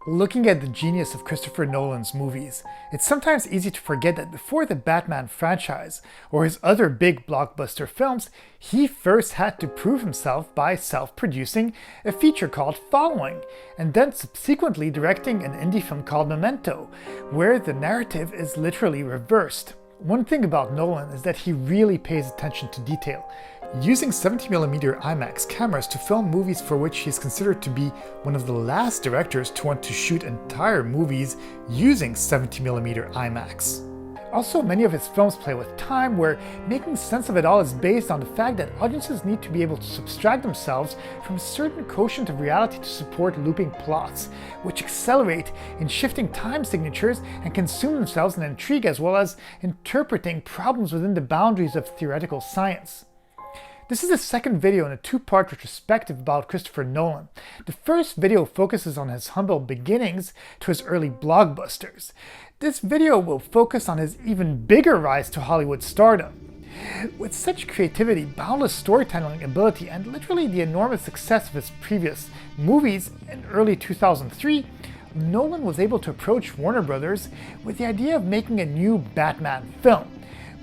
Looking at the genius of Christopher Nolan's movies, it's sometimes easy to forget that before the Batman franchise or his other big blockbuster films, he first had to prove himself by self-producing a feature called Following, and then subsequently directing an indie film called Memento, where the narrative is literally reversed. One thing about Nolan is that he really pays attention to detail, using 70mm IMAX cameras to film movies for which he is considered to be one of the last directors to want to shoot entire movies using 70mm IMAX. Also, many of his films play with time, where making sense of it all is based on the fact that audiences need to be able to subtract themselves from a certain quotient of reality to support looping plots, which accelerate in shifting time signatures and consume themselves in intrigue as well as interpreting problems within the boundaries of theoretical science. This is the second video in a two-part retrospective about Christopher Nolan. The first video focuses on his humble beginnings to his early blockbusters. This video will focus on his even bigger rise to Hollywood stardom. With such creativity, boundless storytelling ability, and literally the enormous success of his previous movies in early 2003, Nolan was able to approach Warner Brothers with the idea of making a new Batman film,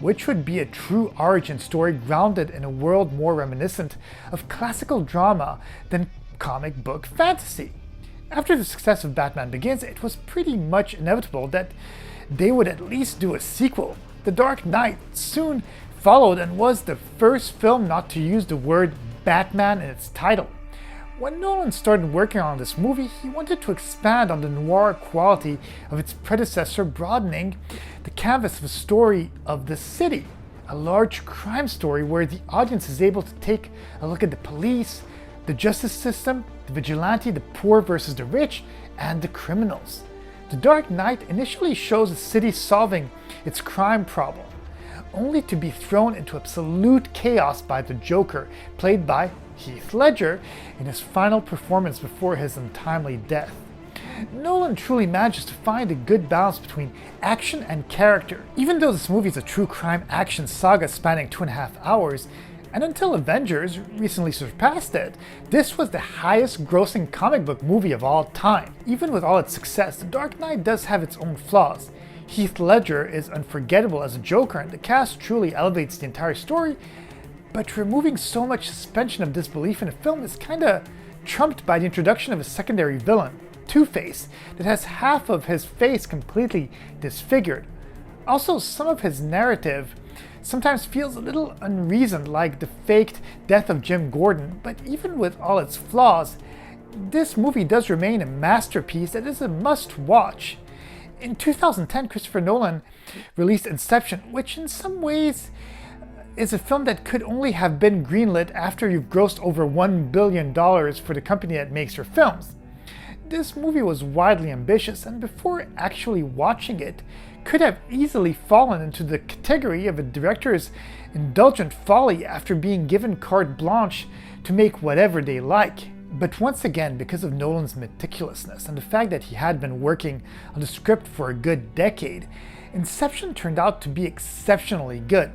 which would be a true origin story grounded in a world more reminiscent of classical drama than comic book fantasy. After the success of Batman Begins, it was pretty much inevitable that they would at least do a sequel. The Dark Knight soon followed and was the first film not to use the word Batman in its title. When Nolan started working on this movie, he wanted to expand on the noir quality of its predecessor, broadening the canvas of a story of the city, a large crime story where the audience is able to take a look at the police, the justice system, the vigilante, the poor versus the rich, and the criminals. The Dark Knight initially shows the city solving its crime problem, only to be thrown into absolute chaos by the Joker, played by Heath Ledger, in his final performance before his untimely death. Nolan truly manages to find a good balance between action and character. Even though this movie is a true crime action saga spanning 2.5 hours, and until Avengers recently surpassed it, this was the highest grossing comic book movie of all time. Even with all its success, The Dark Knight does have its own flaws. Heath Ledger is unforgettable as a Joker, and the cast truly elevates the entire story, but removing so much suspension of disbelief in a film is kinda trumped by the introduction of a secondary villain, Two-Face, that has half of his face completely disfigured. Also, some of his narrative sometimes feels a little unreasoned, like the faked death of Jim Gordon, but even with all its flaws, this movie does remain a masterpiece that is a must-watch. In 2010, Christopher Nolan released Inception, which in some ways is a film that could only have been greenlit after you've grossed over $1 billion for the company that makes your films. This movie was widely ambitious, and before actually watching it, could have easily fallen into the category of a director's indulgent folly after being given carte blanche to make whatever they like. But once again, because of Nolan's meticulousness and the fact that he had been working on the script for a good decade, Inception turned out to be exceptionally good.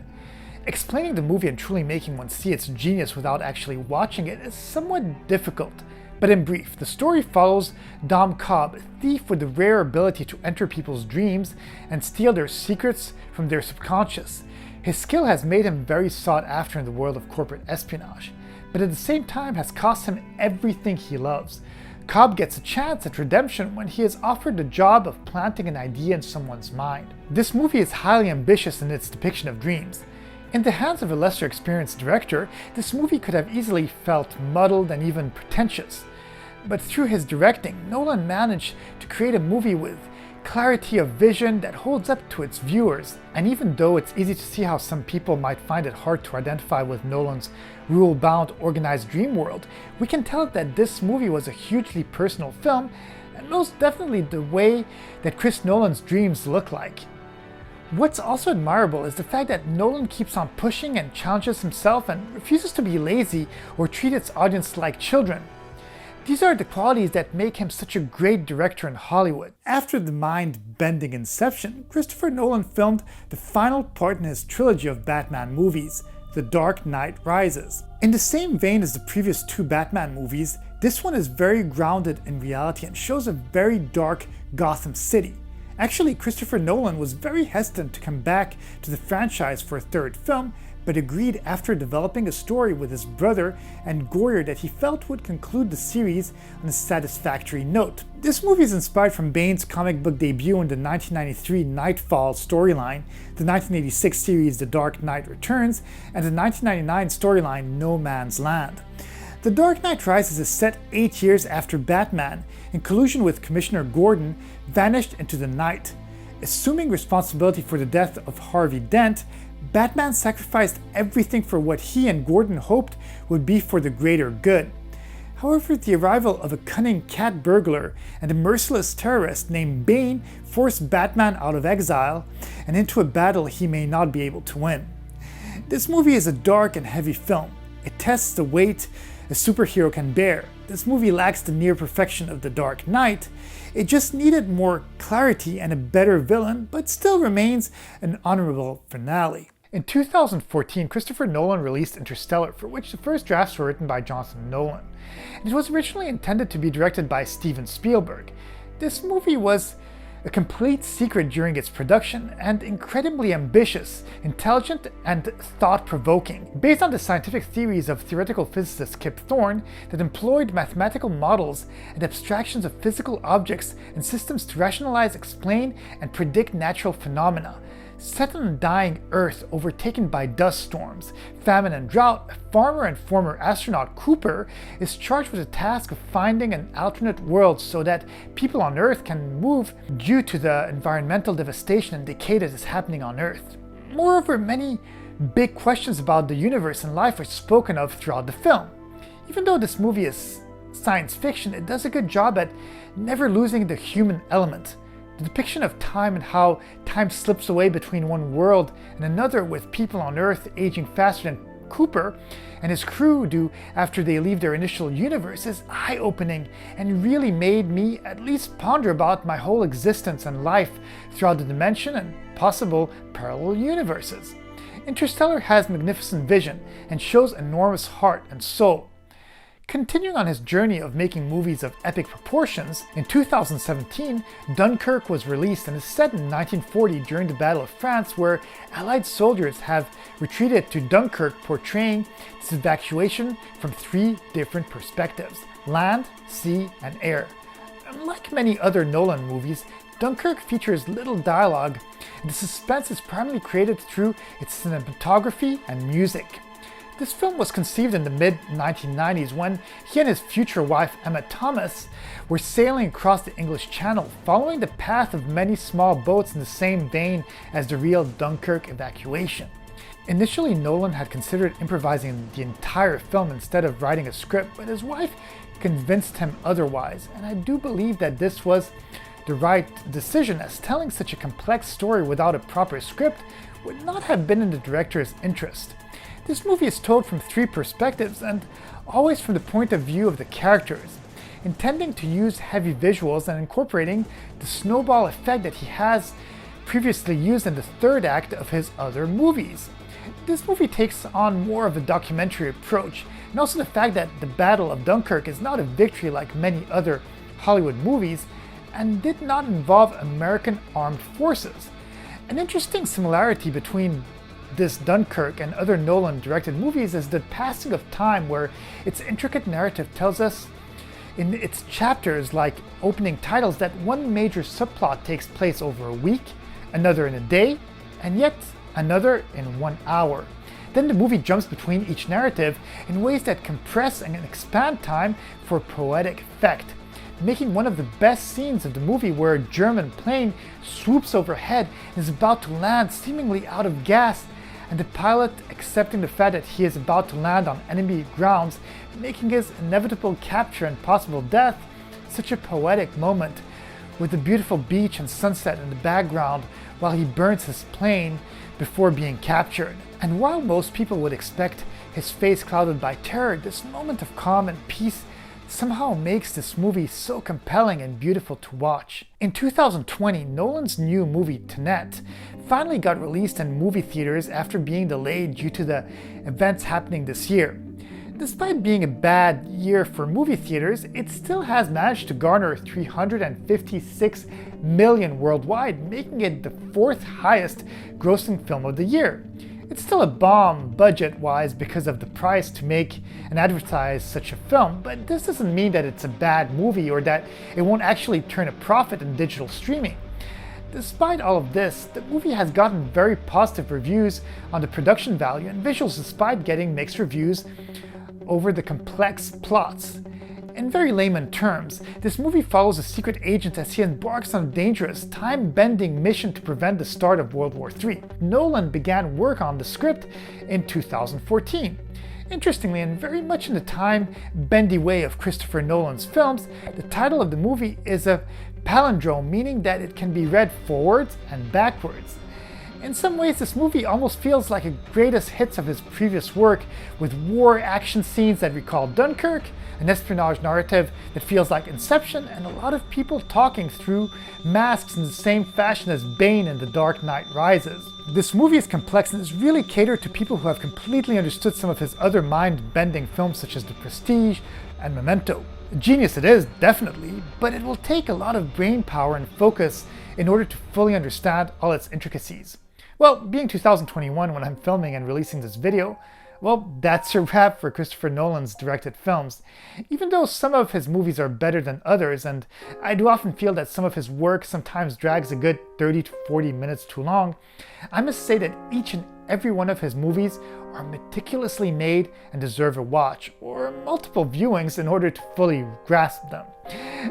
Explaining the movie and truly making one see its genius without actually watching it is somewhat difficult. But in brief, the story follows Dom Cobb, a thief with the rare ability to enter people's dreams and steal their secrets from their subconscious. His skill has made him very sought after in the world of corporate espionage, but at the same time has cost him everything he loves. Cobb gets a chance at redemption when he is offered the job of planting an idea in someone's mind. This movie is highly ambitious in its depiction of dreams. In the hands of a lesser experienced director, this movie could have easily felt muddled and even pretentious. But through his directing, Nolan managed to create a movie with clarity of vision that holds up to its viewers. And even though it's easy to see how some people might find it hard to identify with Nolan's rule-bound, organized dream world, we can tell that this movie was a hugely personal film, and most definitely the way that Chris Nolan's dreams look like. What's also admirable is the fact that Nolan keeps on pushing and challenges himself and refuses to be lazy or treat its audience like children. These are the qualities that make him such a great director in Hollywood. After the mind-bending Inception, Christopher Nolan filmed the final part in his trilogy of Batman movies, The Dark Knight Rises. In the same vein as the previous two Batman movies, This one is very grounded in reality and shows a very dark Gotham City. Actually, Christopher Nolan was very hesitant to come back to the franchise for a third film, but agreed after developing a story with his brother and Goyer that he felt would conclude the series on a satisfactory note. This movie is inspired from Bane's comic book debut in the 1993 Nightfall storyline, the 1986 series The Dark Knight Returns, and the 1999 storyline No Man's Land. The Dark Knight Rises is set 8 years after Batman, in collusion with Commissioner Gordon, vanished into the night. Assuming responsibility for the death of Harvey Dent, Batman sacrificed everything for what he and Gordon hoped would be for the greater good. However, the arrival of a cunning cat burglar and a merciless terrorist named Bane forced Batman out of exile and into a battle he may not be able to win. This movie is a dark and heavy film. It tests the weight a superhero can bear. This movie lacks the near perfection of The Dark Knight. It just needed more clarity and a better villain, but still remains an honorable finale. In 2014, Christopher Nolan released Interstellar, for which the first drafts were written by Jonathan Nolan. It was originally intended to be directed by Steven Spielberg. This movie was a complete secret during its production and incredibly ambitious, intelligent, and thought-provoking. Based on the scientific theories of theoretical physicist Kip Thorne that employed mathematical models and abstractions of physical objects and systems to rationalize, explain, and predict natural phenomena. Set on a dying Earth overtaken by dust storms, famine, and drought, farmer and former astronaut Cooper is charged with the task of finding an alternate world so that people on Earth can move due to the environmental devastation and decay that is happening on Earth. Moreover, many big questions about the universe and life are spoken of throughout the film. Even though this movie is science fiction, it does a good job at never losing the human element. The depiction of time and how time slips away between one world and another, with people on Earth aging faster than Cooper and his crew do after they leave their initial universe, is eye-opening and really made me at least ponder about my whole existence and life throughout the dimension and possible parallel universes. Interstellar has magnificent vision and shows enormous heart and soul. Continuing on his journey of making movies of epic proportions, in 2017, Dunkirk was released and is set in 1940 during the Battle of France, where Allied soldiers have retreated to Dunkirk, portraying this evacuation from 3 different perspectives: land, sea, and air. Unlike many other Nolan movies, Dunkirk features little dialogue, and the suspense is primarily created through its cinematography and music. This film was conceived in the mid-1990s when he and his future wife Emma Thomas were sailing across the English Channel, following the path of many small boats in the same vein as the real Dunkirk evacuation. Initially, Nolan had considered improvising the entire film instead of writing a script, but his wife convinced him otherwise, and I do believe that this was the right decision, as telling such a complex story without a proper script would not have been in the director's interest. This movie is told from 3 perspectives and always from the point of view of the characters, intending to use heavy visuals and incorporating the snowball effect that he has previously used in the 3rd act of his other movies. This movie takes on more of a documentary approach, and also the fact that the Battle of Dunkirk is not a victory like many other Hollywood movies and did not involve American armed forces. An interesting similarity between this Dunkirk and other Nolan-directed movies is the passing of time, where its intricate narrative tells us in its chapters, like opening titles, that one major subplot takes place over a week, another in a day, and yet another in 1 hour. Then the movie jumps between each narrative in ways that compress and expand time for poetic effect, making one of the best scenes of the movie where a German plane swoops overhead and is about to land seemingly out of gas, and the pilot accepting the fact that he is about to land on enemy grounds, making his inevitable capture and possible death such a poetic moment, with the beautiful beach and sunset in the background while he burns his plane before being captured. And while most people would expect his face clouded by terror, this moment of calm and peace somehow makes this movie so compelling and beautiful to watch. In 2020, Nolan's new movie Tenet finally got released in movie theaters after being delayed due to the events happening this year. Despite being a bad year for movie theaters, it still has managed to garner $356 million worldwide, making it the fourth highest grossing film of the year. It's still a bomb budget-wise because of the price to make and advertise such a film, but this doesn't mean that it's a bad movie or that it won't actually turn a profit in digital streaming. Despite all of this, the movie has gotten very positive reviews on the production value and visuals despite getting mixed reviews over the complex plots. In very layman terms, this movie follows a secret agent as he embarks on a dangerous, time-bending mission to prevent the start of World War III. Nolan began work on the script in 2014. Interestingly, and very much in the time-bendy way of Christopher Nolan's films, the title of the movie is a palindrome, meaning that it can be read forwards and backwards. In some ways, this movie almost feels like a greatest hits of his previous work, with war action scenes that recall Dunkirk, an espionage narrative that feels like Inception, and a lot of people talking through masks in the same fashion as Bane in The Dark Knight Rises. This movie is complex and is really catered to people who have completely understood some of his other mind-bending films such as The Prestige and Memento. Genius it is, definitely, but it will take a lot of brain power and focus in order to fully understand all its intricacies. Well, being 2021 when I'm filming and releasing this video, well, that's a wrap for Christopher Nolan's directed films. Even though some of his movies are better than others, and I do often feel that some of his work sometimes drags a good 30 to 40 minutes too long, I must say that each and every one of his movies are meticulously made and deserve a watch, or multiple viewings in order to fully grasp them.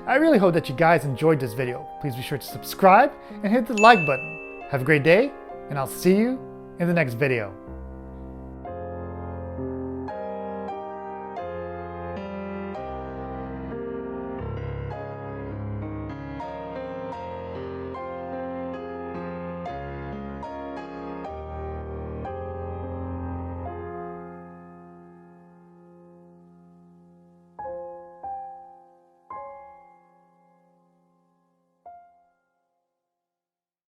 I really hope that you guys enjoyed this video. Please be sure to subscribe and hit the like button. Have a great day, and I'll see you in the next video.